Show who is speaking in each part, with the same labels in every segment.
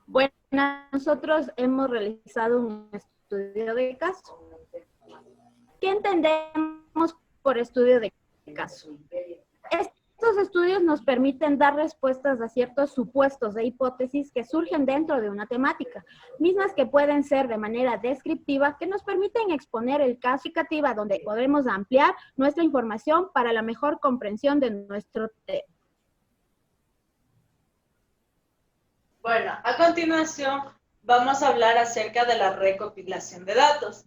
Speaker 1: Bueno, nosotros hemos realizado un estudio de caso. ¿Qué entendemos por estudio de caso? Estos estudios nos permiten dar respuestas a ciertos supuestos e hipótesis que surgen dentro de una temática, mismas que pueden ser de manera descriptiva, que nos permiten exponer el caso significativa donde podremos ampliar nuestra información para la mejor comprensión de nuestro tema.
Speaker 2: Bueno, a continuación vamos a hablar acerca de la recopilación de datos.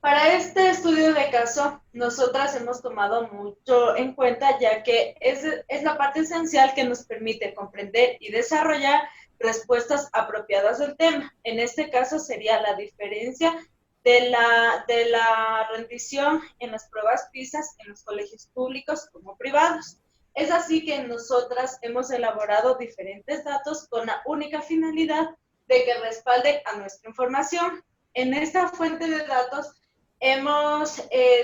Speaker 2: Para este estudio de caso, nosotras hemos tomado mucho en cuenta, ya que es la parte esencial que nos permite comprender y desarrollar respuestas apropiadas del tema. En este caso sería la diferencia de la rendición en las pruebas PISA en los colegios públicos como privados. Es así que nosotras hemos elaborado diferentes datos con la única finalidad de que respalden a nuestra información. En esta fuente de datos hemos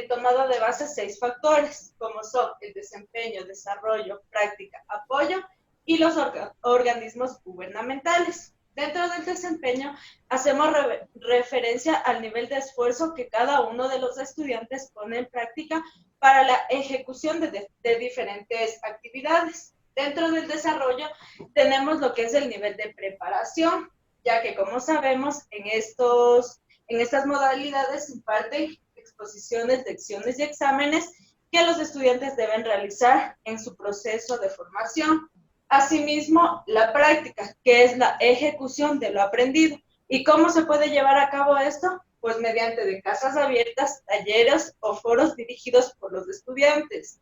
Speaker 2: tomado de base 6 factores, como son el desempeño, desarrollo, práctica, apoyo y los organismos gubernamentales. Dentro del desempeño, hacemos referencia al nivel de esfuerzo que cada uno de los estudiantes pone en práctica para la ejecución de diferentes actividades. Dentro del desarrollo, tenemos lo que es el nivel de preparación, ya que, como sabemos, en estas modalidades se imparten exposiciones, lecciones y exámenes que los estudiantes deben realizar en su proceso de formación. Asimismo, la práctica, que es la ejecución de lo aprendido. ¿Y cómo se puede llevar a cabo esto? Pues mediante de casas abiertas, talleres o foros dirigidos por los estudiantes.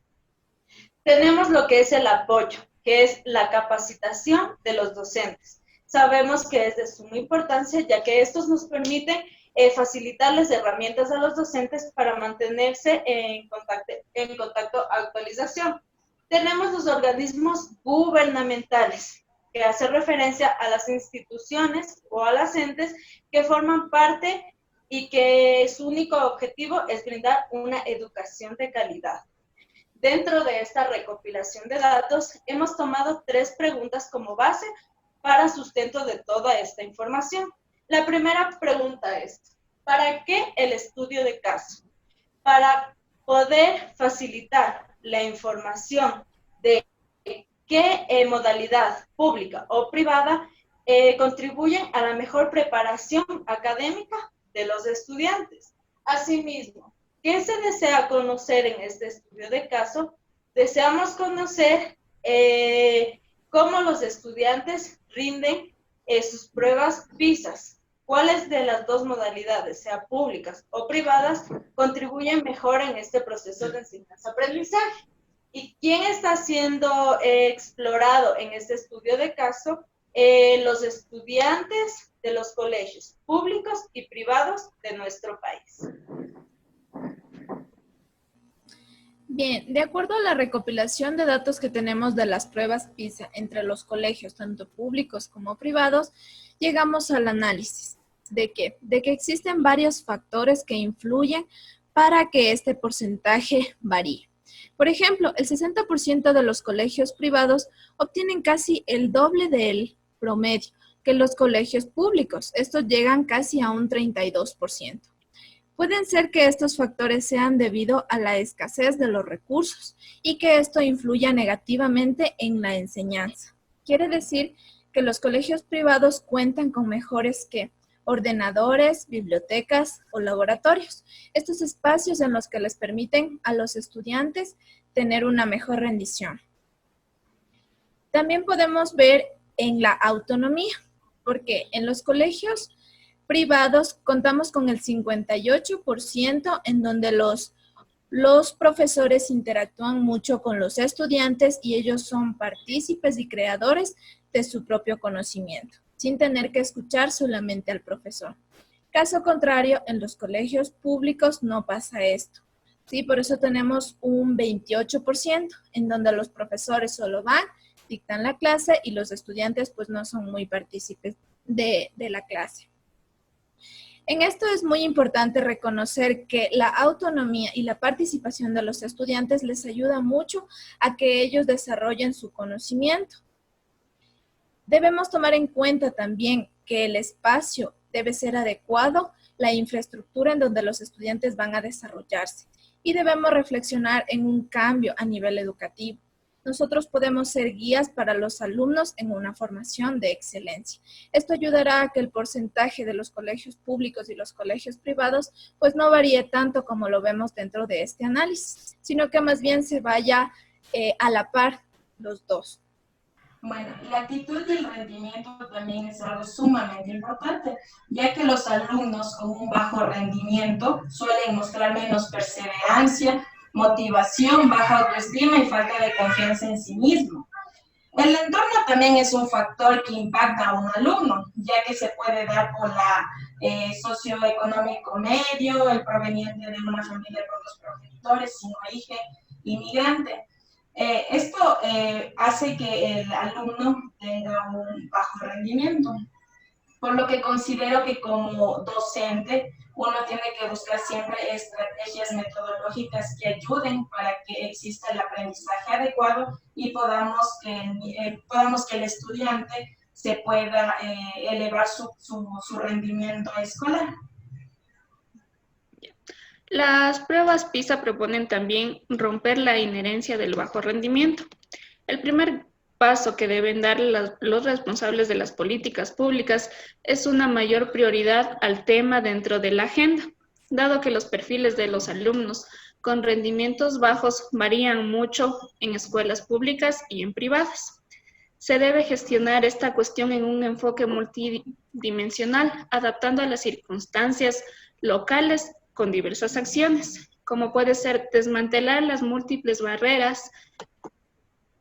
Speaker 2: Tenemos lo que es el apoyo, que es la capacitación de los docentes. Sabemos que es de suma importancia, ya que estos nos permiten facilitarles herramientas a los docentes para mantenerse en contacto, actualización. Tenemos los organismos gubernamentales, que hace referencia a las instituciones o a las entes que forman parte y que su único objetivo es brindar una educación de calidad. Dentro de esta recopilación de datos, hemos tomado 3 preguntas como base para sustento de toda esta información. La primera pregunta es, ¿para qué el estudio de caso? Para poder facilitar la información de qué modalidad pública o privada contribuyen a la mejor preparación académica de los estudiantes. Asimismo, ¿qué se desea conocer en este estudio de caso? Deseamos conocer cómo los estudiantes rinden sus pruebas PISA. ¿Cuáles de las dos modalidades, sea públicas o privadas, contribuyen mejor en este proceso de enseñanza-aprendizaje? ¿Y quién está siendo explorado en este estudio de caso? Los estudiantes de los colegios públicos y privados de nuestro país.
Speaker 3: Bien, de acuerdo a la recopilación de datos que tenemos de las pruebas PISA entre los colegios, tanto públicos como privados, llegamos al análisis. ¿De qué? De que existen varios factores que influyen para que este porcentaje varíe. Por ejemplo, el 60% de los colegios privados obtienen casi el doble del promedio que los colegios públicos. Estos llegan casi a un 32%. Pueden ser que estos factores sean debido a la escasez de los recursos y que esto influya negativamente en la enseñanza. Quiere decir que los colegios privados cuentan con mejores ordenadores, bibliotecas o laboratorios. Estos espacios en los que les permiten a los estudiantes tener una mejor rendición. También podemos ver en la autonomía, porque en los colegios privados contamos con el 58% en donde los profesores interactúan mucho con los estudiantes y ellos son partícipes y creadores de su propio conocimiento, sin tener que escuchar solamente al profesor. Caso contrario, en los colegios públicos no pasa esto. ¿Sí? Por eso tenemos un 28% en donde los profesores solo van, dictan la clase y los estudiantes pues no son muy partícipes de la clase. En esto es muy importante reconocer que la autonomía y la participación de los estudiantes les ayuda mucho a que ellos desarrollen su conocimiento. Debemos tomar en cuenta también que el espacio debe ser adecuado, la infraestructura en donde los estudiantes van a desarrollarse, y debemos reflexionar en un cambio a nivel educativo. Nosotros podemos ser guías para los alumnos en una formación de excelencia. Esto ayudará a que el porcentaje de los colegios públicos y los colegios privados pues no varíe tanto como lo vemos dentro de este análisis, sino que más bien se vaya a la par los dos.
Speaker 4: Bueno, la actitud y el rendimiento también es algo sumamente importante, ya que los alumnos con un bajo rendimiento suelen mostrar menos perseverancia, motivación, baja autoestima y falta de confianza en sí mismo. El entorno también es un factor que impacta a un alumno, ya que se puede dar por la socioeconómico medio, el proveniente de una familia con dos progenitores, sin origen inmigrante. Esto hace que el alumno tenga un bajo rendimiento, por lo que considero que como docente uno tiene que buscar siempre estrategias metodológicas que ayuden para que exista el aprendizaje adecuado y podamos que el estudiante se pueda elevar su rendimiento escolar.
Speaker 5: Las pruebas PISA proponen también romper la inherencia del bajo rendimiento. El primer paso que deben dar los responsables de las políticas públicas es una mayor prioridad al tema dentro de la agenda, dado que los perfiles de los alumnos con rendimientos bajos varían mucho en escuelas públicas y en privadas. Se debe gestionar esta cuestión en un enfoque multidimensional, adaptando a las circunstancias locales con diversas acciones, como puede ser desmantelar las múltiples barreras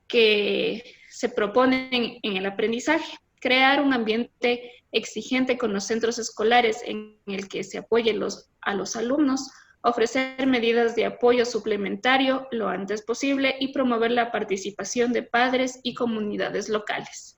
Speaker 5: que se proponen en el aprendizaje, crear un ambiente exigente con los centros escolares en el que se apoye a los alumnos, ofrecer medidas de apoyo suplementario lo antes posible y promover la participación de padres y comunidades locales.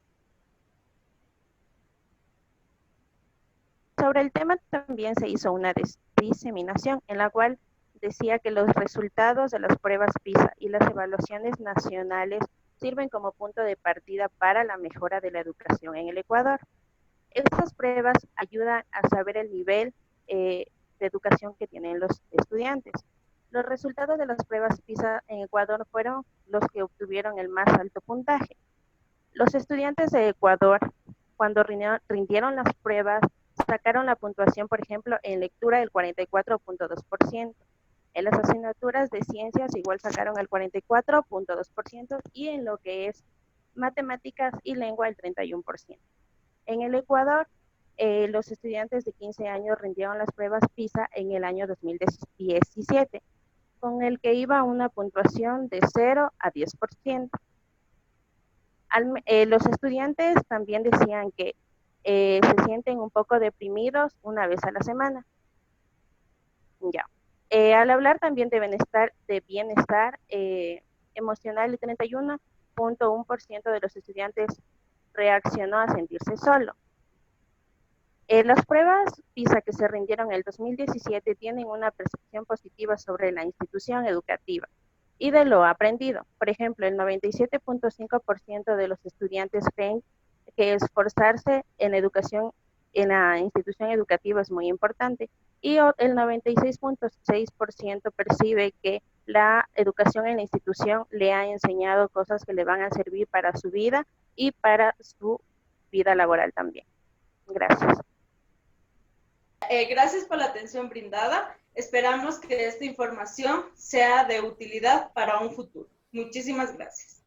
Speaker 6: Sobre el tema también se hizo una diseminación en la cual decía que los resultados de las pruebas PISA y las evaluaciones nacionales sirven como punto de partida para la mejora de la educación en el Ecuador. Estas pruebas ayudan a saber el nivel de educación que tienen los estudiantes. Los resultados de las pruebas PISA en Ecuador fueron los que obtuvieron el más alto puntaje. Los estudiantes de Ecuador, cuando rindieron las pruebas, sacaron la puntuación, por ejemplo, en lectura del 44.2%. En las asignaturas de ciencias igual sacaron el 44.2% y en lo que es matemáticas y lengua el 31%. En el Ecuador, los estudiantes de 15 años rindieron las pruebas PISA en el año 2017, con el que iba una puntuación de 0 a 10%. Los estudiantes también decían que se sienten un poco deprimidos una vez a la semana. Ya. Al hablar también de bienestar emocional, el 31.1% de los estudiantes reaccionó a sentirse solo. Las pruebas PISA que se rindieron en el 2017 tienen una percepción positiva sobre la institución educativa y de lo aprendido. Por ejemplo, el 97.5% de los estudiantes creen que esforzarse en educación en la institución educativa es muy importante y el 96.6% percibe que la educación en la institución le ha enseñado cosas que le van a servir para su vida y para su vida laboral también. Gracias.
Speaker 2: Gracias por la atención brindada. Esperamos que esta información sea de utilidad para un futuro. Muchísimas gracias.